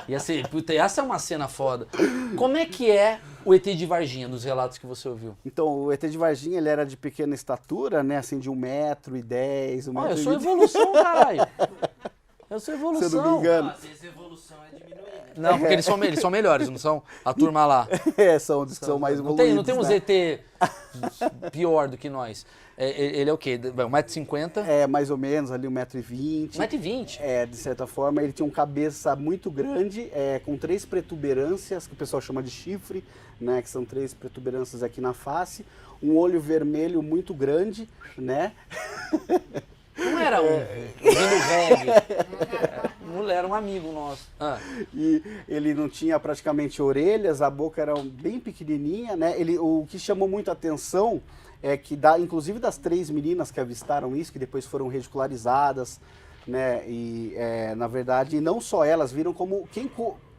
Ia ser, puta, essa é uma cena foda. Como é que é o ET de Varginha, dos relatos que você ouviu? Então, o ET de Varginha, ele era de pequena estatura, né? Assim, de 1,10 m, Ó, 1,20 m. eu sou evolução, caralho. Eu sou evolução. Se eu não me engano. Às vezes a evolução é diminuir, né? Não, porque eles são melhores, não são? A turma lá. São os que são mais Não evoluídos, tem um né? ZT pior do que nós. Ele é o quê? 1,50 m? É, mais ou menos, ali 1,20 m. 1,20 m? É, de certa forma, ele tinha uma cabeça muito grande, com 3 protuberâncias, que o pessoal chama de chifre, né? Que são 3 protuberâncias aqui na face. Um olho vermelho muito grande, né? Não era ouvindo reggae. Mulher, era um amigo nosso. Ah. E ele não tinha praticamente orelhas, a boca era bem pequenininha, né? O que chamou muito a atenção é que, inclusive das 3 meninas que avistaram isso, que depois foram ridicularizadas, né? E, na verdade, não só elas viram como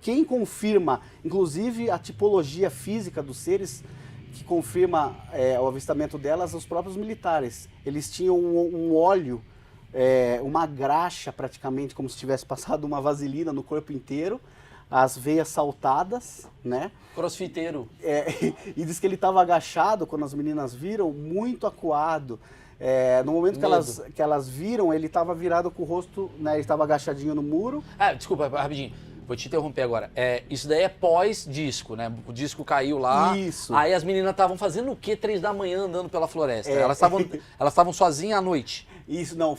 quem confirma, inclusive a tipologia física dos seres, que confirma o avistamento delas, os próprios militares. Eles tinham um óleo, uma graxa praticamente, como se tivesse passado uma vaselina no corpo inteiro, as veias saltadas, né? Crossfiteiro. E diz que ele estava agachado quando as meninas viram, muito acuado. No momento que elas viram, ele estava virado com o rosto, né? Ele estava agachadinho no muro. Desculpa, rapidinho. Vou te interromper agora. Isso daí é pós-disco, né? O disco caiu lá. Isso. Aí as meninas estavam fazendo o quê? 3 da manhã andando pela floresta. Elas estavam sozinhas à noite. Isso, não,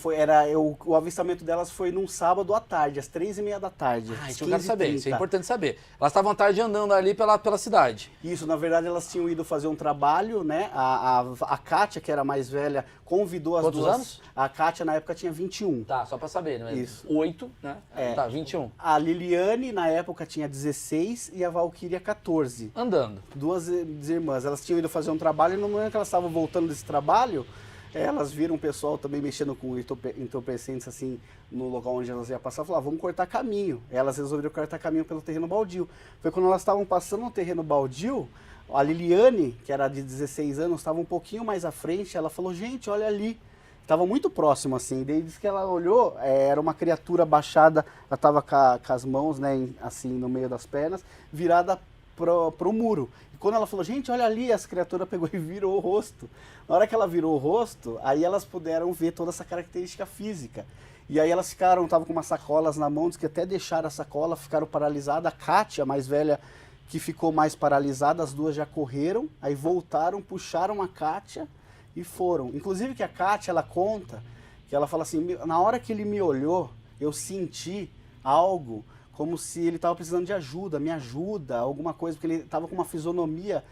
o avistamento delas foi num sábado à tarde, às 3h30 da tarde. Isso eu quero saber, isso é importante saber. Elas estavam à tarde andando ali pela cidade. Isso, na verdade elas tinham ido fazer um trabalho, né? A Kátia, que era a mais velha, convidou as duas. Quantos anos? A Kátia na época tinha 21. Tá, só pra saber, né? Isso. 8, né? Tá, 21. A Liliane, na época, tinha 16 e a Valquíria 14. Andando. Duas irmãs. Elas tinham ido fazer um trabalho e no momento que elas estavam voltando desse trabalho, elas viram o pessoal também mexendo com entorpecentes assim no local onde elas iam passar, falaram, vamos cortar caminho. Elas resolveram cortar caminho pelo terreno baldio. Foi quando elas estavam passando no terreno baldio, a Liliane, que era de 16 anos, estava um pouquinho mais à frente, ela falou, gente, olha ali. Estava muito próximo assim, daí disse que ela olhou, era uma criatura baixada, ela estava com as mãos, né, assim, no meio das pernas, virada pro muro. E quando ela falou, gente, olha ali, essa criatura pegou e virou o rosto. Na hora que ela virou o rosto, aí elas puderam ver toda essa característica física. E aí elas estavam com umas sacolas na mão, diz que até deixaram a sacola, ficaram paralisadas. A Kátia, a mais velha, que ficou mais paralisada, as duas já correram, aí voltaram, puxaram a Kátia e foram. Inclusive que a Kátia, ela conta, que ela fala assim, na hora que ele me olhou, eu senti algo como se ele estava precisando de ajuda, me ajuda, alguma coisa, porque ele estava com uma fisionomia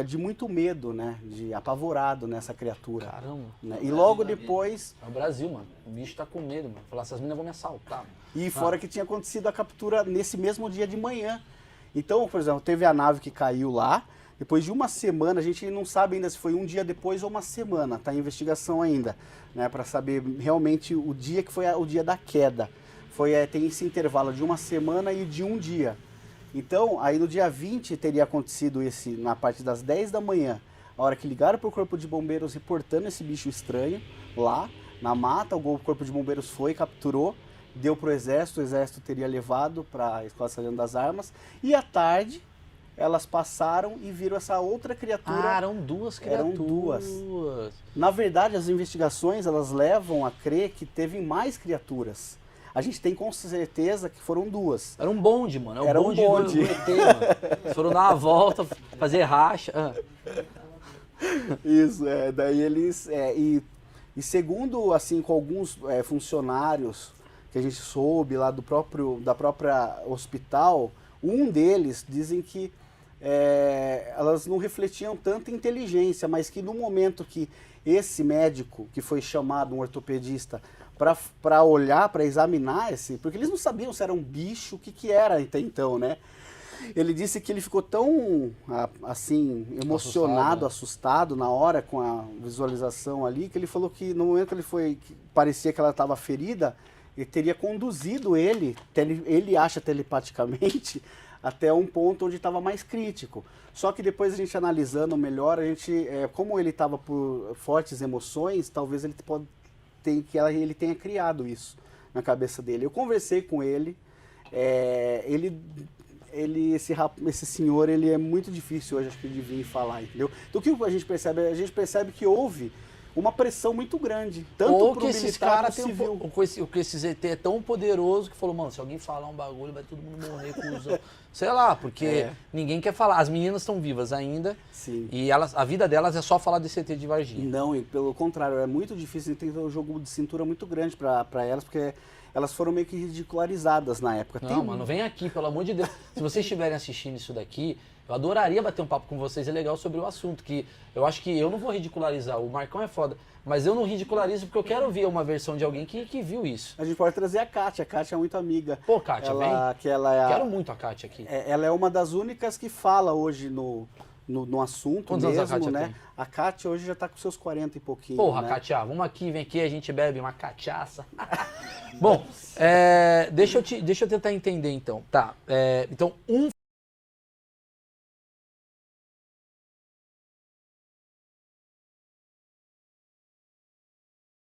de muito medo, né, de apavorado nessa criatura. Caramba. Né? E logo depois... É o Brasil, mano. O bicho tá com medo, mano. Falar, essas meninas vão me assaltar. Mano. E fora que tinha acontecido a captura nesse mesmo dia de manhã. Então, por exemplo, teve a nave que caiu lá, depois de uma semana, a gente não sabe ainda se foi um dia depois ou uma semana, tá em investigação ainda, né, para saber realmente o dia que foi o dia da queda. Tem esse intervalo de uma semana e de um dia. Então, aí no dia 20 teria acontecido na parte das 10 da manhã, a hora que ligaram para o Corpo de Bombeiros reportando esse bicho estranho lá na mata, o Corpo de Bombeiros foi, capturou, deu para o Exército teria levado para a Escola Sargento das Armas, e à tarde elas passaram e viram essa outra criatura. Eram duas criaturas. Eram duas. Na verdade, as investigações, elas levam a crer que teve mais criaturas. A gente tem com certeza que foram duas. Era um bonde, mano. Era um bonde. Do ET, mano. Eles foram dar uma volta, fazer racha. Isso, daí eles... E segundo, assim, com alguns funcionários que a gente soube lá da própria hospital, um deles dizem que elas não refletiam tanta inteligência, mas que no momento que esse médico, que foi chamado, um ortopedista, para olhar, para examinar porque eles não sabiam se era um bicho, o que era até então, né? Ele disse que ele ficou tão, assim, emocionado, assustado na hora com a visualização ali, que ele falou que no momento que que parecia que ela estava ferida, ele teria conduzido ele acha telepaticamente, até um ponto onde estava mais crítico. Só que depois a gente analisando melhor, como ele estava por fortes emoções, talvez ele tenha criado isso na cabeça dele. Eu conversei com ele, esse senhor, ele é muito difícil hoje, acho que, de vir falar, entendeu? Então o que a gente percebe? A gente percebe que houve uma pressão muito grande, tanto Ou pro que esses militar caras quanto têm civil. que esse ZT é tão poderoso que falou, mano, se alguém falar um bagulho, vai todo mundo morrer, cuzão. Sei lá, porque ninguém quer falar. As meninas estão vivas ainda. Sim. E a vida delas é só falar desse ET de Varginha. Não, e pelo contrário, é muito difícil, tem um jogo de cintura muito grande para elas, porque elas foram meio que ridicularizadas na época. Não, mano, vem aqui, pelo amor de Deus. Se vocês estiverem assistindo isso daqui, eu adoraria bater um papo com vocês, é legal sobre o assunto, que eu acho que eu não vou ridicularizar, o Marcão é foda, mas eu não ridicularizo porque eu quero ver uma versão de alguém que viu isso. A gente pode trazer a Kátia é muito amiga. Pô, Kátia, vem. Que ela é Quero muito a Kátia aqui. ela é uma das únicas que fala hoje no assunto. Quantos anos a mesmo, Kátia né? tem? A Kátia hoje já tá com seus 40 e pouquinho. Porra, né? Kátia, vamos aqui, vem aqui, a gente bebe uma cachaça. Bom, deixa eu tentar entender então. Tá, então